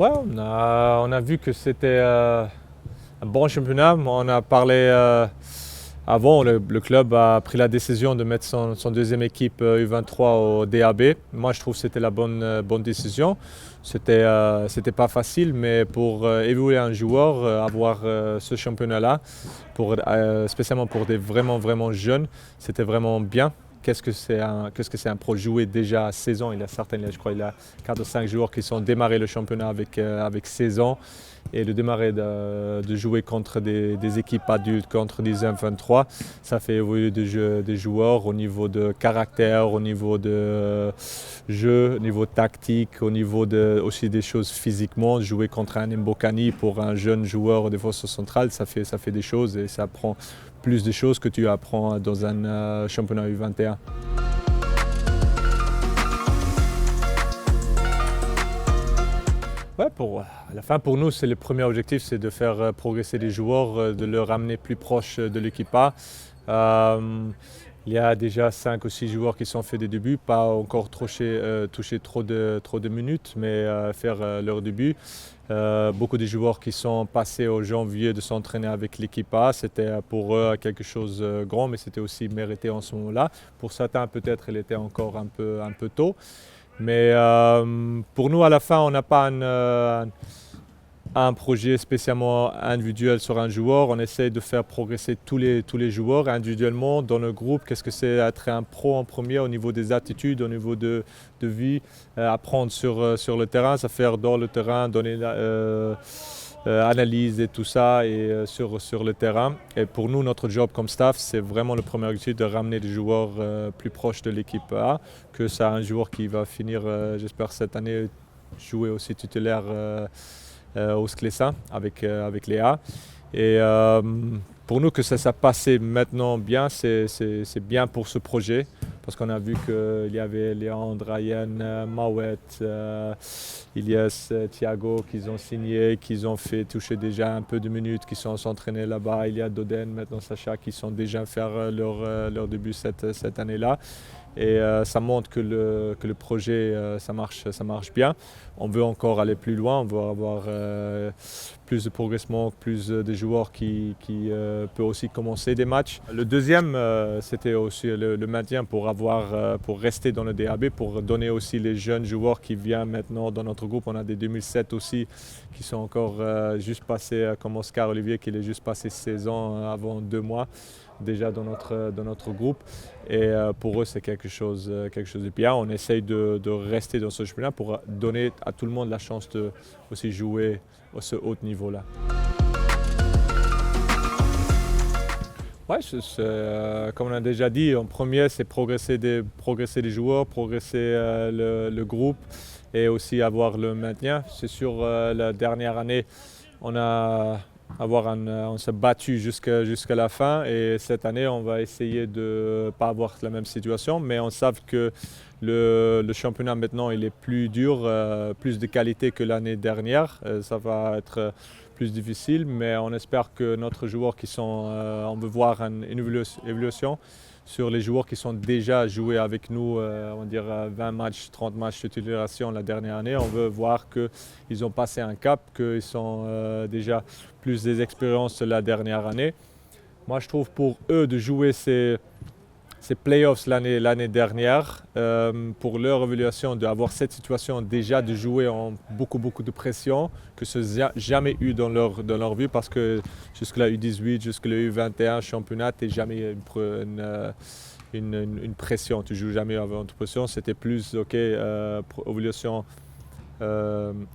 Ouais, on a vu que c'était un bon championnat. On a parlé avant, le club a pris la décision de mettre son deuxième équipe U23 au DAB. Moi, je trouve que c'était la bonne décision. C'était pas facile, mais pour évoluer un joueur, avoir ce championnat-là, spécialement pour des vraiment jeunes, c'était vraiment bien. Qu'est-ce que c'est un pro jouer déjà à 16 ans? Je crois, il y a 4 ou 5 joueurs qui sont démarrés le championnat avec 16 ans. Et de démarrer de jouer contre des équipes adultes, contre des M23, ça fait évoluer des joueurs au niveau de caractère, au niveau de jeu, au niveau tactique, au niveau aussi des choses physiquement. Jouer contre un Mbokani pour un jeune joueur de force centrale, ça fait des choses et ça apprend plus de choses que tu apprends dans un championnat U21. Ouais, à la fin, pour nous, c'est le premier objectif, c'est de faire progresser les joueurs, de les ramener plus proches de l'équipe A. Il y a déjà 5 ou 6 joueurs qui sont fait des débuts, pas encore toucher trop de minutes, mais faire leur début. Beaucoup de joueurs qui sont passés au janvier de s'entraîner avec l'équipe A, c'était pour eux quelque chose de grand, mais c'était aussi mérité en ce moment-là. Pour certains, peut-être, il était encore un peu tôt. Mais pour nous, à la fin, on n'a pas un projet spécialement individuel sur un joueur. On essaie de faire progresser tous les joueurs individuellement dans le groupe. Qu'est-ce que c'est être un pro en premier au niveau des attitudes, au niveau de vie, apprendre sur le terrain, ça faire dans le terrain, donner analyse et tout ça et sur le terrain. Et pour nous, notre job comme staff, c'est vraiment le premier objectif de ramener les joueurs plus proches de l'équipe A, que ça un joueur qui va finir, j'espère cette année, jouer aussi titulaire au Sclessin avec Léa. Et pour nous que ça passait maintenant bien, c'est bien pour ce projet. Parce qu'on a vu qu'il y avait Léandre, Ryan, Mawet, Ilias, Thiago qui ont signé, qui ont fait toucher déjà un peu de minutes, qui sont s'entraîner là-bas. Il y a Doden, maintenant Sacha, qui sont déjà faire leur début cette année-là. Et ça montre que le projet, ça marche bien. On veut encore aller plus loin, on veut avoir plus de progression, plus de joueurs qui peuvent aussi commencer des matchs. Le deuxième, c'était aussi le maintien pour rester dans le DAB, pour donner aussi les jeunes joueurs qui viennent maintenant dans notre groupe. On a des 2007 aussi qui sont encore juste passés, comme Oscar Olivier, qui est juste passé 16 ans avant 2 mois déjà dans notre groupe. Et pour eux, c'est quelque chose de bien. On essaye de rester dans ce chemin pour donner à tout le monde la chance de aussi jouer à ce haut niveau-là. Ouais, comme on a déjà dit, en premier, c'est progresser les joueurs, progresser le groupe et aussi avoir le maintien. C'est sûr, la dernière année, on s'est battu jusqu'à la fin et cette année on va essayer de ne pas avoir la même situation, mais on sait que le championnat maintenant il est plus dur, plus de qualité que l'année dernière. Ça va être plus difficile, mais on espère que notre joueurs on veut voir une évolution sur les joueurs qui sont déjà joués avec nous, on va dire 20 matchs, 30 matchs de titularisation la dernière année. On veut voir qu'ils ont passé un cap, qu'ils sont déjà plus des expériences la dernière année. Moi, je trouve pour eux de jouer ces playoffs l'année dernière, pour leur évaluation, d'avoir cette situation déjà de jouer en beaucoup de pression, que ce n'a jamais eu dans leur vie, parce que jusque la U18, jusque la U21 championnat, tu n'es jamais une pression, tu ne joues jamais avant une pression, c'était plus évaluation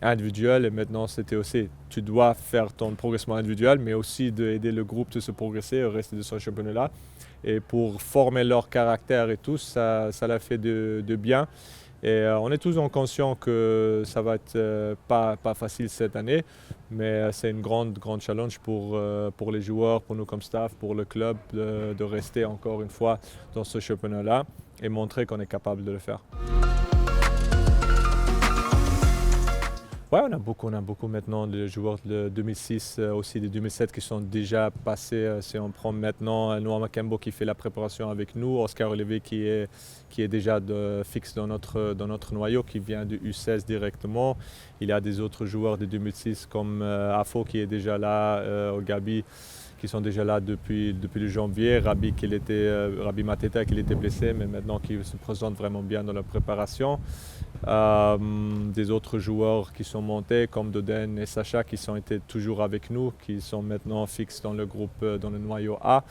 individuelle et maintenant c'était aussi, tu dois faire ton progression individuel, mais aussi d'aider le groupe de se progresser au reste de ce championnat-là. Et pour former leur caractère et tout, ça l'a fait de bien. Et on est tous conscients que ça va être pas facile cette année, mais c'est une grande challenge pour les joueurs, pour nous comme staff, pour le club, de rester encore une fois dans ce championnat-là et montrer qu'on est capable de le faire. Ouais, on a beaucoup maintenant de joueurs de 2006, aussi de 2007 qui sont déjà passés. Si on prend maintenant Noah Makembo qui fait la préparation avec nous, Oscar Olivier qui est déjà fixe dans notre noyau, qui vient du U16 directement. Il y a des autres joueurs de 2006 comme Afo qui est déjà là, Gabi qui sont déjà là depuis le janvier, Rabi Mateta qui était blessé mais maintenant qui se présente vraiment bien dans la préparation. Des autres joueurs qui sont montés comme Doden et Sacha qui sont été toujours avec nous, qui sont maintenant fixes dans le groupe, dans le noyau A.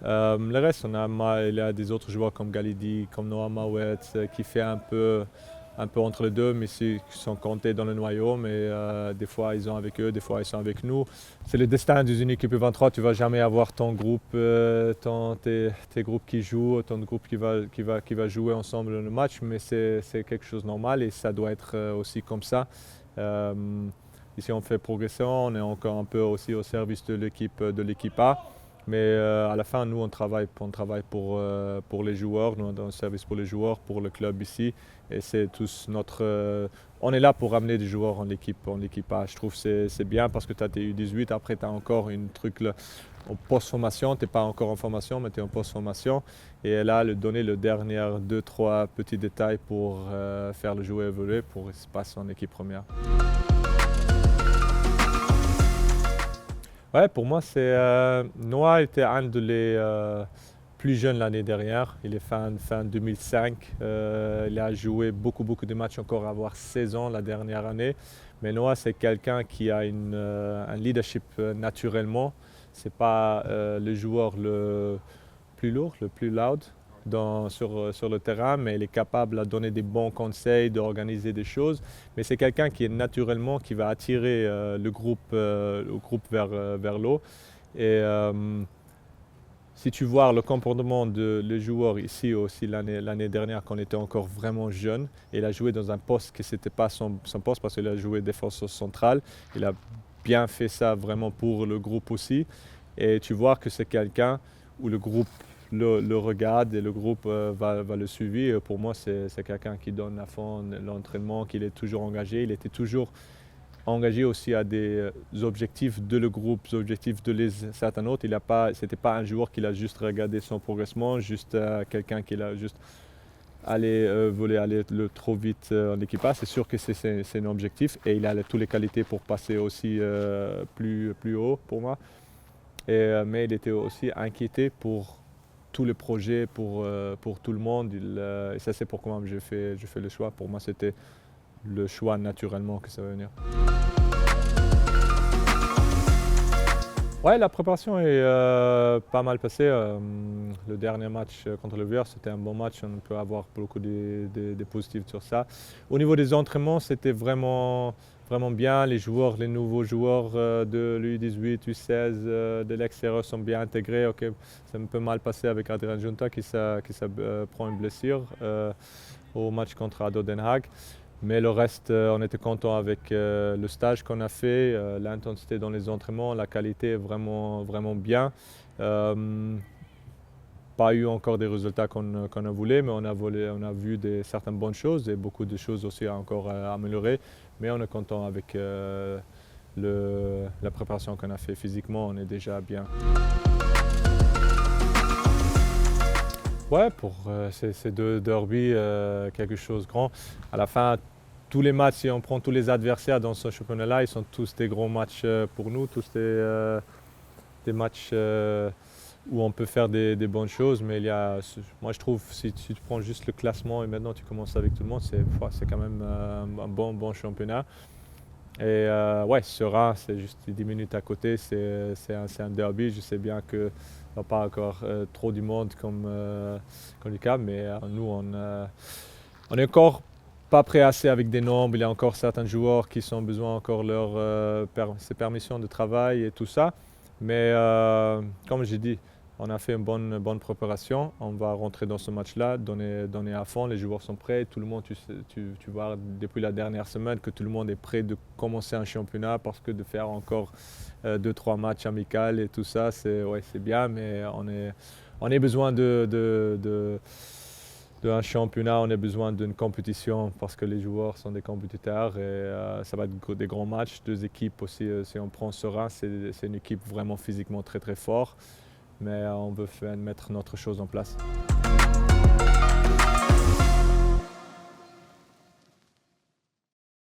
Le reste, il y a des autres joueurs comme Galidi, comme Noah Mawet, qui fait un peu entre les deux, mais qui sont comptés dans le noyau, mais des fois ils sont avec eux, des fois ils sont avec nous. C'est le destin d'une équipe U23, tu ne vas jamais avoir ton groupe, tes groupes qui jouent, ton groupe qui va jouer ensemble le match, mais c'est quelque chose de normal et ça doit être aussi comme ça. Ici on fait progression, on est encore un peu aussi au service de l'équipe A. Mais à la fin, nous, on travaille pour les joueurs, nous, on donne un service pour les joueurs, pour le club ici. Et c'est tous on est là pour ramener des joueurs en équipe A. Je trouve que c'est bien parce que tu as tes U18, après tu as encore un truc là, en post-formation, tu n'es pas encore en formation, mais tu es en post-formation. Et là, donner le dernier 2-3 petits détails pour faire le joueur évoluer pour qu'il se passe en équipe première. Ouais, pour moi, Noah était un des plus jeunes l'année dernière. Il est fin 2005. Il a joué beaucoup de matchs, encore à avoir 16 ans la dernière année. Mais Noah, c'est quelqu'un qui a un leadership naturellement. C'est pas le joueur le plus lourd, le plus loud sur le terrain, mais il est capable de donner des bons conseils, d'organiser des choses. Mais c'est quelqu'un qui est naturellement, qui va attirer le groupe vers l'eau. Et si tu vois le comportement les joueurs ici aussi l'année dernière, quand on était encore vraiment jeune, il a joué dans un poste qui n'était pas son poste parce qu'il a joué défenseur central. Il a bien fait ça vraiment pour le groupe aussi. Et tu vois que c'est quelqu'un où le groupe le regarde et le groupe va le suivre. Pour moi, c'est quelqu'un qui donne à fond l'entraînement, qu'il est toujours engagé. Il était toujours engagé aussi à des objectifs de le groupe, des objectifs de certains autres. C'était pas un joueur qui a juste regardé son progressement, juste quelqu'un qui a juste voulait aller trop vite en équipage. C'est sûr que c'est un objectif et il a toutes les qualités pour passer aussi plus haut pour moi. Mais il était aussi inquiété pour tous les projets, pour tout le monde. Et ça, c'est pourquoi j'ai fait le choix. Pour moi, c'était le choix naturellement que ça va venir. Ouais, la préparation est pas mal passée. Le dernier match contre le Vieux, c'était un bon match. On peut avoir beaucoup de positifs sur ça. Au niveau des entraînements, c'était vraiment bien. Les nouveaux joueurs de l'U18, U16, de l'extérieur sont bien intégrés. Okay, c'est un peu mal passé avec Adrian Junta qui prend une blessure au match contre Ado Den Haag. Mais le reste, on était content avec le stage qu'on a fait, l'intensité dans les entraînements, la qualité est vraiment bien. Pas eu encore des résultats qu'on a voulu, mais on a vu certaines bonnes choses et beaucoup de choses aussi encore à améliorer. Mais on est content avec la préparation qu'on a fait physiquement, on est déjà bien. Ouais, pour ces deux derbies, quelque chose de grand. À la fin, tous les matchs, si on prend tous les adversaires dans ce championnat-là, ils sont tous des gros matchs pour nous, tous des matchs où on peut faire des bonnes choses. Mais moi je trouve, si tu prends juste le classement et maintenant tu commences avec tout le monde, c'est quand même un bon championnat. Et ouais, Sera, c'est juste 10 minutes à côté, c'est un derby. Je sais bien qu'il n'y a pas encore trop du monde comme le cas, mais nous, on est encore pas prêt assez avec des nombres. Il y a encore certains joueurs qui ont besoin encore ces permissions de travail et tout ça. Mais comme j'ai dit, on a fait une bonne préparation. On va rentrer dans ce match-là, donner à fond. Les joueurs sont prêts. Tout le monde, tu vois depuis la dernière semaine que tout le monde est prêt de commencer un championnat parce que de faire encore 2-3 matchs amicaux et tout ça, c'est bien. Mais on a besoin de d'un championnat, on a besoin d'une compétition parce que les joueurs sont des compétiteurs et ça va être des grands matchs. Deux équipes aussi, si on prend Reims, c'est une équipe vraiment physiquement très très forte, mais on veut mettre notre chose en place.